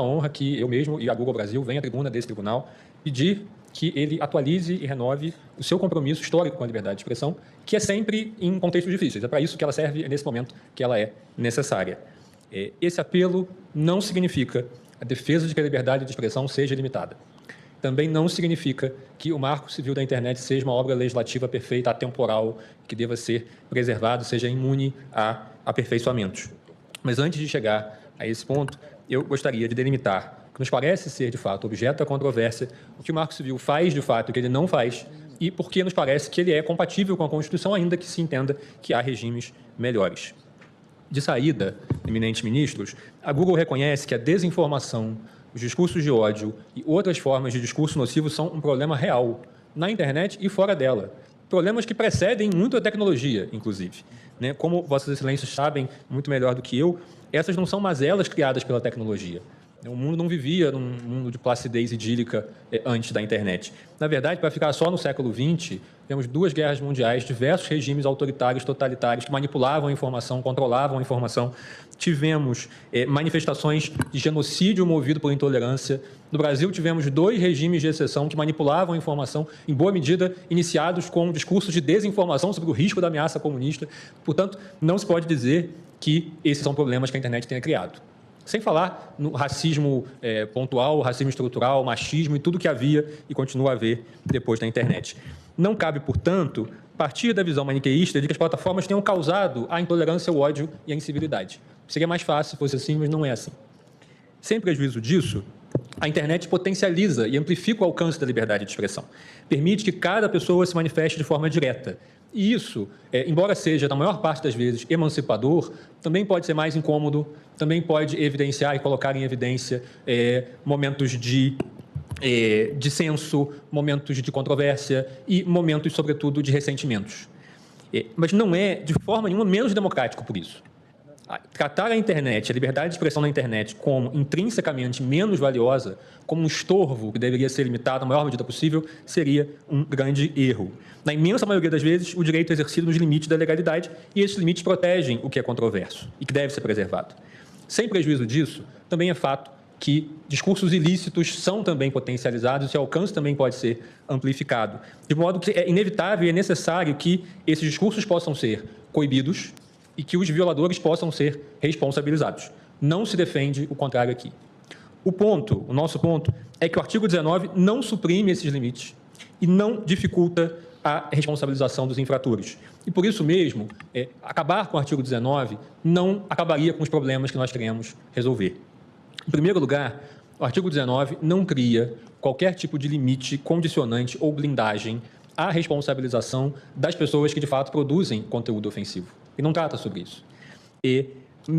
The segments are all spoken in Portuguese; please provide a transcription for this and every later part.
honra que eu mesmo e a Google Brasil venha à tribuna desse tribunal pedir que ele atualize e renove o seu compromisso histórico com a liberdade de expressão, que é sempre em contextos difíceis. É para isso que ela serve, é nesse momento que ela é necessária. Esse apelo não significa a defesa de que a liberdade de expressão seja limitada. Também não significa que o Marco Civil da Internet seja uma obra legislativa perfeita, atemporal, que deva ser preservado, seja imune a aperfeiçoamentos. Mas antes de chegar a esse ponto, eu gostaria de delimitar que nos parece ser, de fato, objeto da controvérsia, o que o Marco Civil faz, de fato, e o que ele não faz, e porque nos parece que ele é compatível com a Constituição, ainda que se entenda que há regimes melhores. De saída, eminentes ministros, a Google reconhece que a desinformação, os discursos de ódio e outras formas de discurso nocivo são um problema real, na internet e fora dela. Problemas que precedem muito a tecnologia, inclusive. Como Vossas Excelências sabem muito melhor do que eu, essas não são mazelas criadas pela tecnologia. O mundo não vivia num mundo de placidez idílica antes da internet. Na verdade, para ficar só no século XX, temos 2 guerras mundiais, diversos regimes autoritários, totalitários, que manipulavam a informação, controlavam a informação. Tivemos manifestações de genocídio movido por intolerância. No Brasil, tivemos 2 regimes de exceção que manipulavam a informação, em boa medida iniciados com discursos de desinformação sobre o risco da ameaça comunista. Portanto, não se pode dizer que esses são problemas que a internet tenha criado. Sem falar no racismo pontual, racismo estrutural, machismo e tudo que havia e continua a haver depois da internet. Não cabe, portanto, partir da visão maniqueísta de que as plataformas tenham causado a intolerância, o ódio e a incivilidade. Seria mais fácil se fosse assim, mas não é assim. Sem prejuízo disso, a internet potencializa e amplifica o alcance da liberdade de expressão. Permite que cada pessoa se manifeste de forma direta. E isso, embora seja, na maior parte das vezes, emancipador, também pode ser mais incômodo, também pode evidenciar e colocar em evidência momentos de dissenso, momentos de controvérsia e momentos, sobretudo, de ressentimentos. Mas não é, de forma nenhuma, menos democrático por isso. Tratar a internet, a liberdade de expressão na internet, como intrinsecamente menos valiosa, como um estorvo que deveria ser limitado à maior medida possível, seria um grande erro. Na imensa maioria das vezes, o direito é exercido nos limites da legalidade e esses limites protegem o que é controverso e que deve ser preservado. Sem prejuízo disso, também é fato que discursos ilícitos são também potencializados e seu alcance também pode ser amplificado. De modo que é inevitável e é necessário que esses discursos possam ser coibidos e que os violadores possam ser responsabilizados. Não se defende o contrário aqui. O nosso ponto, é que o artigo 19 não suprime esses limites e não dificulta a responsabilização dos infratores. E por isso mesmo, acabar com o artigo 19 não acabaria com os problemas que nós queremos resolver. Em primeiro lugar, o artigo 19 não cria qualquer tipo de limite, condicionante ou blindagem à responsabilização das pessoas que, de fato, produzem conteúdo ofensivo. E não trata sobre isso. E,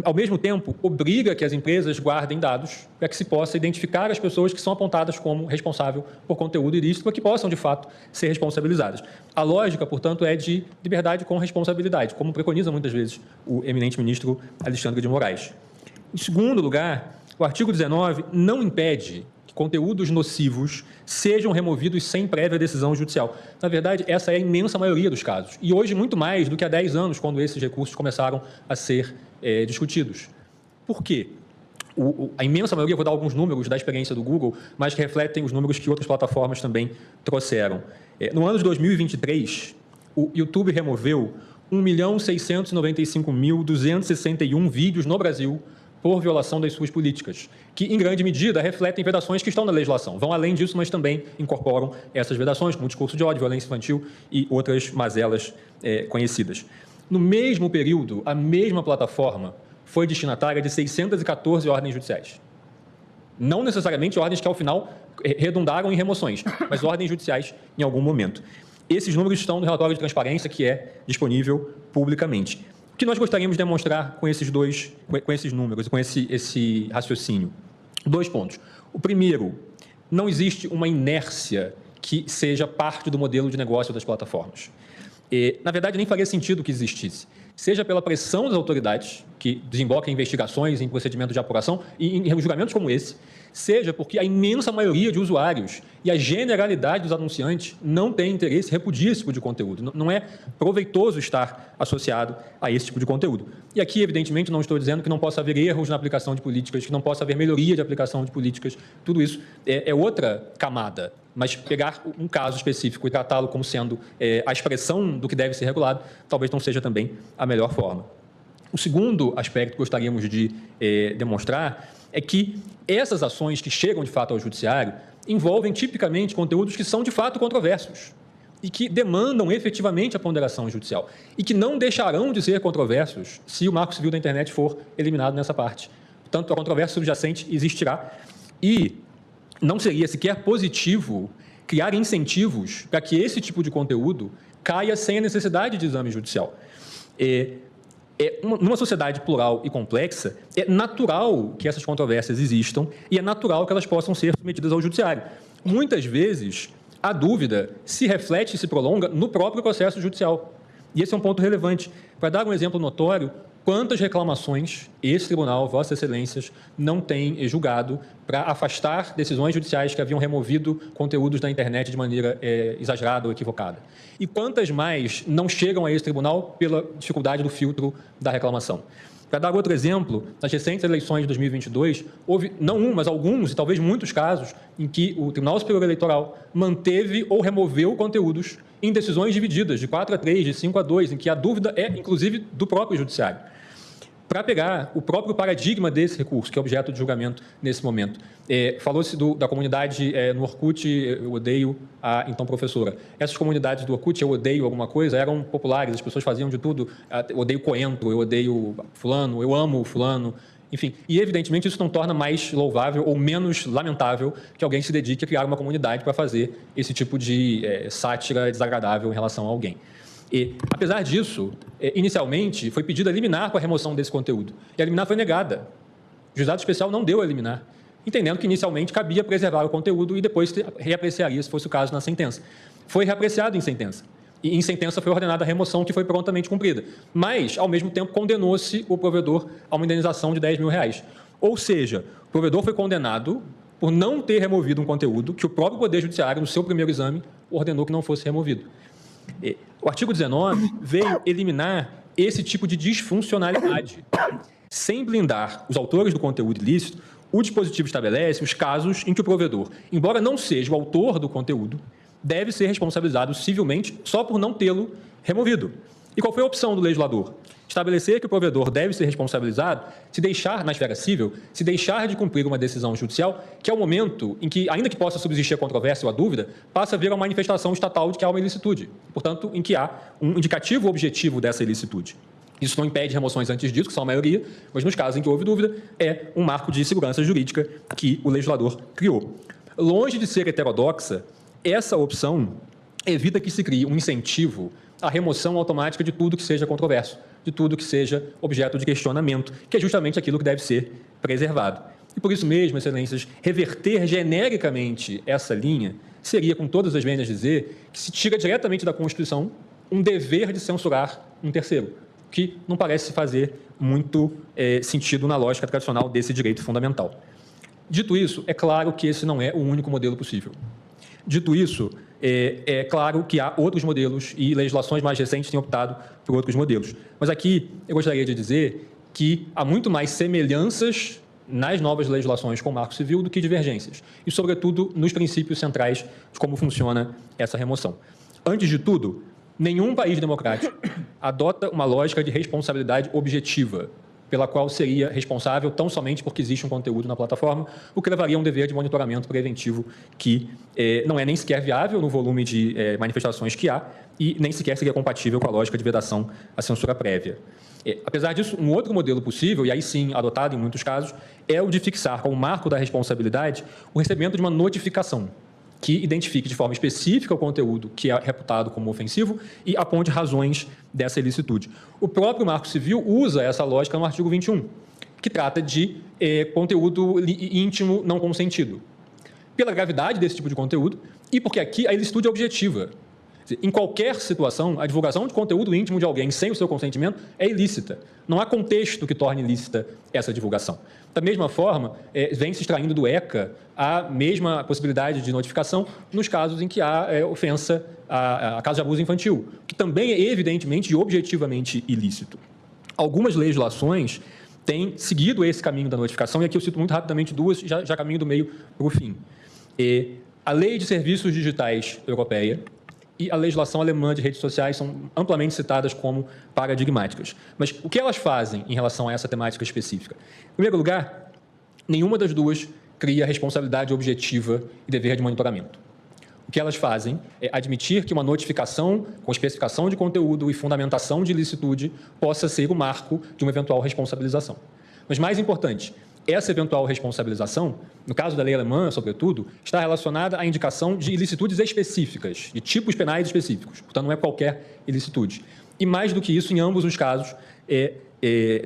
ao mesmo tempo, obriga que as empresas guardem dados para que se possa identificar as pessoas que são apontadas como responsável por conteúdo ilícito para que possam, de fato, ser responsabilizadas. A lógica, portanto, é de liberdade com responsabilidade, como preconiza muitas vezes o eminente ministro Alexandre de Moraes. Em segundo lugar, o artigo 19 não impede que conteúdos nocivos sejam removidos sem prévia decisão judicial. Na verdade, essa é a imensa maioria dos casos. E hoje, muito mais do que há 10 anos, quando esses recursos começaram a ser discutidos. Por quê? A imensa maioria, vou dar alguns números da experiência do Google, mas que refletem os números que outras plataformas também trouxeram. No ano de 2023, o YouTube removeu 1.695.261 vídeos no Brasil por violação das suas políticas, que, em grande medida, refletem vedações que estão na legislação. Vão além disso, mas também incorporam essas vedações, como discurso de ódio, violência infantil e outras mazelas conhecidas. No mesmo período, a mesma plataforma foi destinatária de 614 ordens judiciais. Não necessariamente ordens que, ao final, redundaram em remoções, mas ordens judiciais em algum momento. Esses números estão no relatório de transparência que é disponível publicamente. O que nós gostaríamos de demonstrar com esses números, com esse raciocínio? 2 pontos. O primeiro, não existe uma inércia que seja parte do modelo de negócio das plataformas. Na verdade, nem faria sentido que existisse. seja pela pressão das autoridades, que desemboca em investigações, em procedimentos de apuração e em julgamentos como esse, seja porque a imensa maioria de usuários e a generalidade dos anunciantes não tem interesse, repudia esse tipo de conteúdo. Não é proveitoso estar associado a esse tipo de conteúdo. E aqui, evidentemente, não estou dizendo que não possa haver erros na aplicação de políticas, que não possa haver melhoria de aplicação de políticas. Tudo isso é outra camada. Mas pegar um caso específico e tratá-lo como sendo a expressão do que deve ser regulado, talvez não seja também a melhor forma. O segundo aspecto que gostaríamos de demonstrar é que essas ações que chegam de fato ao judiciário envolvem tipicamente conteúdos que são de fato controversos e que demandam efetivamente a ponderação judicial e que não deixarão de ser controversos se o Marco Civil da Internet for eliminado nessa parte. Portanto, a controvérsia subjacente existirá e não seria sequer positivo criar incentivos para que esse tipo de conteúdo caia sem a necessidade de exame judicial. Numa sociedade plural e complexa, é natural que essas controvérsias existam e é natural que elas possam ser submetidas ao judiciário. Muitas vezes, a dúvida se reflete e se prolonga no próprio processo judicial. E esse é um ponto relevante. Para dar um exemplo notório, quantas reclamações esse tribunal, Vossas Excelências, não tem julgado para afastar decisões judiciais que haviam removido conteúdos da internet de maneira exagerada ou equivocada? E quantas mais não chegam a esse tribunal pela dificuldade do filtro da reclamação? Para dar outro exemplo, nas recentes eleições de 2022, houve não um, mas alguns e talvez muitos casos em que o Tribunal Superior Eleitoral manteve ou removeu conteúdos em decisões divididas, de 4-3, de 5-2, em que a dúvida é, inclusive, do próprio judiciário. Para pegar o próprio paradigma desse recurso, que é objeto de julgamento nesse momento, falou-se da comunidade no Orkut, eu odeio a então professora. Essas comunidades do Orkut, eu odeio alguma coisa, eram populares, as pessoas faziam de tudo, eu odeio coentro, eu odeio fulano, eu amo fulano, enfim. E, evidentemente, isso não torna mais louvável ou menos lamentável que alguém se dedique a criar uma comunidade para fazer esse tipo de sátira desagradável em relação a alguém. E, apesar disso, inicialmente foi pedido a liminar com a remoção desse conteúdo. E a liminar foi negada. O juizado especial não deu a liminar, entendendo que inicialmente cabia preservar o conteúdo e depois reapreciaria, se fosse o caso, na sentença. Foi reapreciado em sentença. E em sentença foi ordenada a remoção, que foi prontamente cumprida. Mas, ao mesmo tempo, condenou-se o provedor a uma indenização de R$10 mil. Ou seja, o provedor foi condenado por não ter removido um conteúdo que o próprio Poder Judiciário, no seu primeiro exame, ordenou que não fosse removido. O artigo 19 veio eliminar esse tipo de disfuncionalidade. Sem blindar os autores do conteúdo ilícito, o dispositivo estabelece os casos em que o provedor, embora não seja o autor do conteúdo, deve ser responsabilizado civilmente só por não tê-lo removido. E qual foi a opção do legislador? Estabelecer que o provedor deve ser responsabilizado se deixar, na esfera civil, se deixar de cumprir uma decisão judicial, que é o momento em que, ainda que possa subsistir a controvérsia ou a dúvida, passa a vir a manifestação estatal de que há uma ilicitude, portanto, em que há um indicativo objetivo dessa ilicitude. Isso não impede remoções antes disso, que são a maioria, mas nos casos em que houve dúvida, é um marco de segurança jurídica que o legislador criou. Longe de ser heterodoxa, essa opção evita que se crie um incentivo à remoção automática de tudo que seja controverso, de tudo que seja objeto de questionamento, que é justamente aquilo que deve ser preservado. E por isso mesmo, Excelências, reverter genericamente essa linha seria, com todas as vênias, dizer que se tira diretamente da Constituição um dever de censurar um terceiro, que não parece fazer muito sentido na lógica tradicional desse direito fundamental. Dito isso, é claro que esse não é o único modelo possível. Dito isso, é claro que há outros modelos e legislações mais recentes têm optado por outros modelos. Mas aqui eu gostaria de dizer que há muito mais semelhanças nas novas legislações com o Marco Civil do que divergências, e, sobretudo, nos princípios centrais de como funciona essa remoção. Antes de tudo, nenhum país democrático adota uma lógica de responsabilidade objetiva, pela qual seria responsável tão somente porque existe um conteúdo na plataforma, o que levaria a um dever de monitoramento preventivo que não é nem sequer viável no volume de manifestações que há e nem sequer seria compatível com a lógica de vedação à censura prévia. Apesar disso, um outro modelo possível, e aí sim adotado em muitos casos, é o de fixar como marco da responsabilidade o recebimento de uma notificação que identifique de forma específica o conteúdo que é reputado como ofensivo e aponte razões dessa ilicitude. O próprio Marco Civil usa essa lógica no artigo 21, que trata de conteúdo íntimo não consentido. Pela gravidade desse tipo de conteúdo e porque aqui a ilicitude é objetiva. Em qualquer situação, a divulgação de conteúdo íntimo de alguém sem o seu consentimento é ilícita. Não há contexto que torne ilícita essa divulgação. Da mesma forma, vem se extraindo do ECA a mesma possibilidade de notificação nos casos em que há ofensa a caso de abuso infantil, que também é evidentemente e objetivamente ilícito. Algumas legislações têm seguido esse caminho da notificação, e aqui eu cito muito rapidamente duas, já caminho do meio para o fim. A Lei de Serviços Digitais Europeia e a legislação alemã de redes sociais são amplamente citadas como paradigmáticas. Mas o que elas fazem em relação a essa temática específica? Em primeiro lugar, nenhuma das duas cria responsabilidade objetiva e dever de monitoramento. O que elas fazem é admitir que uma notificação com especificação de conteúdo e fundamentação de ilicitude possa ser o marco de uma eventual responsabilização. Mas, mais importante, essa eventual responsabilização, no caso da lei alemã, sobretudo, está relacionada à indicação de ilicitudes específicas, de tipos penais específicos. Portanto, não é qualquer ilicitude. E, mais do que isso, em ambos os casos,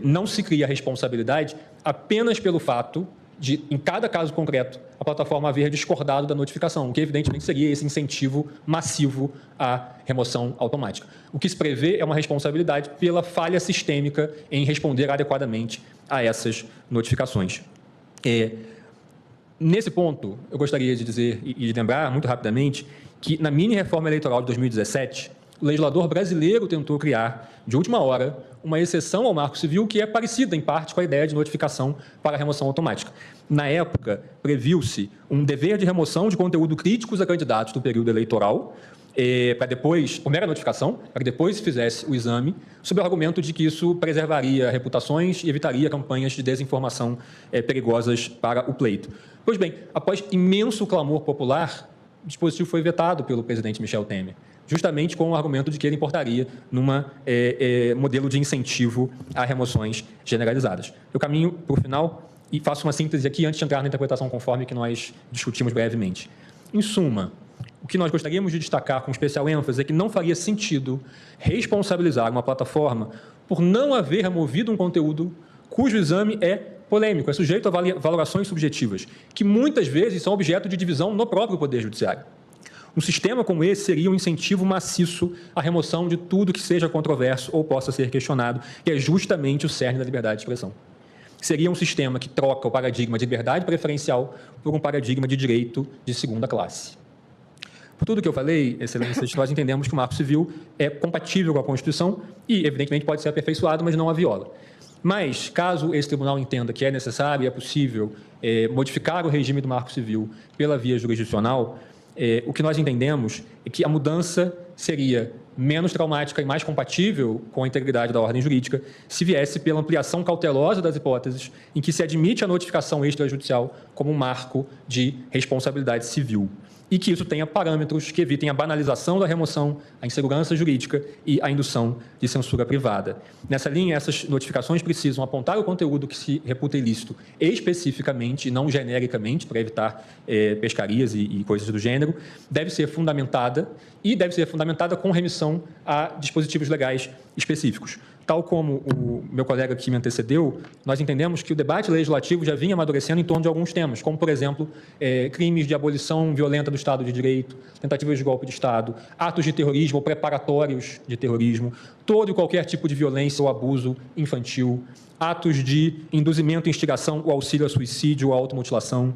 não se cria responsabilidade apenas pelo fato de, em cada caso concreto, a plataforma haver discordado da notificação, o que evidentemente seria esse incentivo massivo à remoção automática. O que se prevê é uma responsabilidade pela falha sistêmica em responder adequadamente a essas notificações. Nesse ponto, eu gostaria de dizer e de lembrar muito rapidamente que, na mini-reforma eleitoral de 2017, o legislador brasileiro tentou criar, de última hora, uma exceção ao Marco Civil que é parecida, em parte, com a ideia de notificação para a remoção automática. Na época, previu-se um dever de remoção de conteúdo críticos a candidatos do período eleitoral, para depois, por mera notificação, para que depois se fizesse o exame, sob o argumento de que isso preservaria reputações e evitaria campanhas de desinformação perigosas para o pleito. Pois bem, após imenso clamor popular, o dispositivo foi vetado pelo presidente Michel Temer, justamente com o argumento de que ele importaria num modelo de incentivo a remoções generalizadas. Eu caminho para o final e faço uma síntese aqui antes de entrar na interpretação conforme que nós discutimos brevemente. Em suma, o que nós gostaríamos de destacar com especial ênfase é que não faria sentido responsabilizar uma plataforma por não haver removido um conteúdo cujo exame é polêmico, é sujeito a valorações subjetivas, que muitas vezes são objeto de divisão no próprio Poder Judiciário. Um sistema como esse seria um incentivo maciço à remoção de tudo que seja controverso ou possa ser questionado, que é justamente o cerne da liberdade de expressão. Seria um sistema que troca o paradigma de liberdade preferencial por um paradigma de direito de segunda classe. Por tudo que eu falei, excelências, nós entendemos que o Marco Civil é compatível com a Constituição e, evidentemente, pode ser aperfeiçoado, mas não a viola. Mas, caso esse tribunal entenda que é necessário e é possível modificar o regime do Marco Civil pela via jurisdicional, o que nós entendemos é que a mudança seria menos traumática e mais compatível com a integridade da ordem jurídica se viesse pela ampliação cautelosa das hipóteses em que se admite a notificação extrajudicial como um marco de responsabilidade civil e que isso tenha parâmetros que evitem a banalização da remoção, a insegurança jurídica e a indução de censura privada. Nessa linha, essas notificações precisam apontar o conteúdo que se reputa ilícito especificamente e não genericamente, para evitar pescarias e coisas do gênero, deve ser fundamentada com remissão a dispositivos legais específicos. Tal como o meu colega que me antecedeu, nós entendemos que o debate legislativo já vinha amadurecendo em torno de alguns temas, como, por exemplo, crimes de abolição violenta do Estado de Direito, tentativas de golpe de Estado, atos de terrorismo ou preparatórios de terrorismo, todo e qualquer tipo de violência ou abuso infantil, atos de induzimento, instigação ou auxílio a suicídio ou automutilação.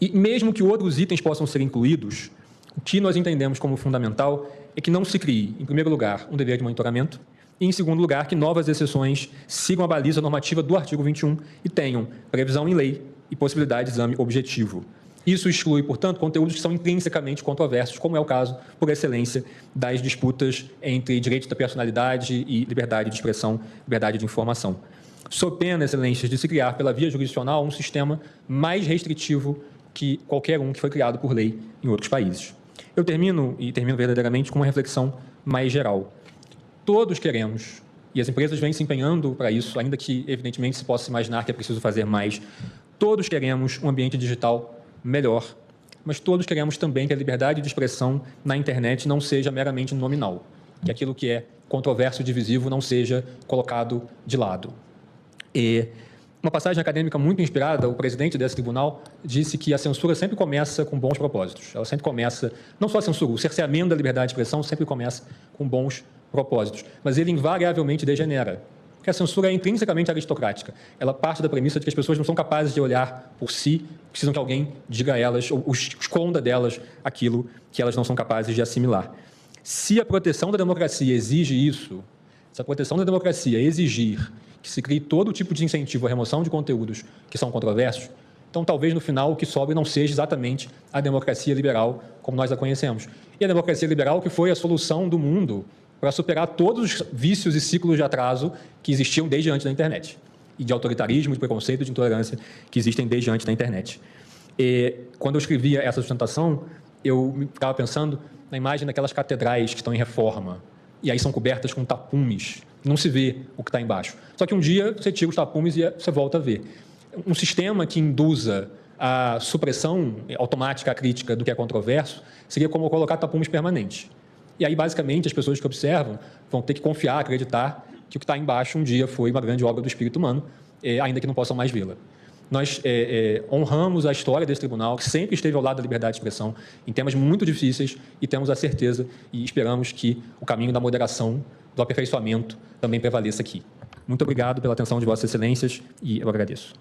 E mesmo que outros itens possam ser incluídos, o que nós entendemos como fundamental é que não se crie, em primeiro lugar, um dever de monitoramento, e, em segundo lugar, que novas exceções sigam a baliza normativa do artigo 21 e tenham previsão em lei e possibilidade de exame objetivo. Isso exclui, portanto, conteúdos que são intrinsecamente controversos, como é o caso, por excelência, das disputas entre direito da personalidade e liberdade de expressão, liberdade de informação. Sob pena, excelências, de se criar pela via jurisdicional um sistema mais restritivo que qualquer um que foi criado por lei em outros países. Eu termino verdadeiramente com uma reflexão mais geral. Todos queremos, e as empresas vêm se empenhando para isso, ainda que, evidentemente, se possa imaginar que é preciso fazer mais, todos queremos um ambiente digital melhor, mas todos queremos também que a liberdade de expressão na internet não seja meramente nominal, que aquilo que é controverso e divisivo não seja colocado de lado. uma passagem acadêmica muito inspirada, o presidente desse tribunal disse que a censura sempre começa com bons propósitos. Ela sempre começa, não só a censura, o cerceamento da liberdade de expressão sempre começa com bons propósitos, mas ele invariavelmente degenera. Porque a censura é intrinsecamente aristocrática. Ela parte da premissa de que as pessoas não são capazes de olhar por si, precisam que alguém diga a elas ou esconda delas aquilo que elas não são capazes de assimilar. Se a proteção da democracia exige isso, se a proteção da democracia exigir que se crie todo tipo de incentivo à remoção de conteúdos que são controversos, então talvez no final o que sobre não seja exatamente a democracia liberal como nós a conhecemos. E a democracia liberal que foi a solução do mundo para superar todos os vícios e ciclos de atraso que existiam desde antes da internet, e de autoritarismo, de preconceito, de intolerância que existem desde antes da internet. E, quando eu escrevia essa sustentação, eu ficava pensando na imagem daquelas catedrais que estão em reforma, e aí são cobertas com tapumes, não se vê o que está embaixo. Só que um dia você tira os tapumes e você volta a ver. Um sistema que induza a supressão automática, a crítica do que é controverso, seria como colocar tapumes permanentes. E aí, basicamente, as pessoas que observam vão ter que confiar, acreditar que o que está embaixo um dia foi uma grande obra do espírito humano, ainda que não possam mais vê-la. Nós honramos a história desse tribunal, que sempre esteve ao lado da liberdade de expressão, em temas muito difíceis, e temos a certeza e esperamos que o caminho da moderação, do aperfeiçoamento, também prevaleça aqui. Muito obrigado pela atenção de Vossas Excelências e eu agradeço.